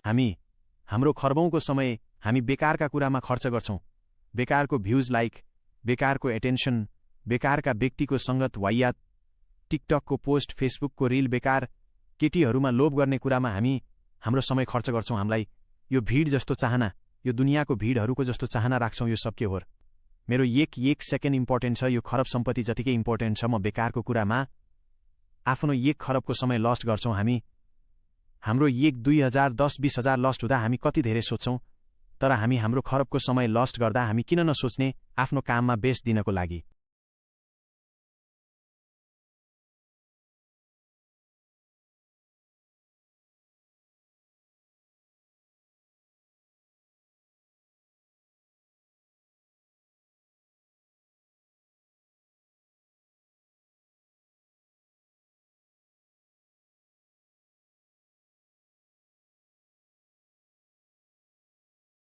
हाम्रो खर्बौंको समय हामी बेकारका कुरामा खर्च गर्छौं। बेकारको भ्यूज, लाइक, बेकारको एटेन्सन, बेकारका व्यक्तिको संगत, वाइयात, टिकटकको पोस्ट, फेसबुकको रील, बेकार केटीहरूमा लोभ गर्ने कुरामा हामी हाम्रो समय खर्च गर्छौं। हामीलाई यो भीड जस्तो चाहना, यो दुनियाँको भीडहरूको जस्तो चाहना राख्छौं। यो सब के हो? मेरो एक सेकेन्ड इम्पोर्टेन्ट छ। यो खरब सम्पत्ति जतिकै इम्पोर्टेन्ट छ। म बेकारको कुरामा आफ्नो 1 खरबको समय लस्ट गर्छौं। हामी हाम्रो 1, 2 हजार, 10, 20 हजार लस्ट हुँदा हामी कति धेरै सोच्छौं, तर हामी हाम्रो खरबको समय लस्ट गर्दा हामी किन नसोच्ने आफ्नो काममा बेस्ट दिनको लागि।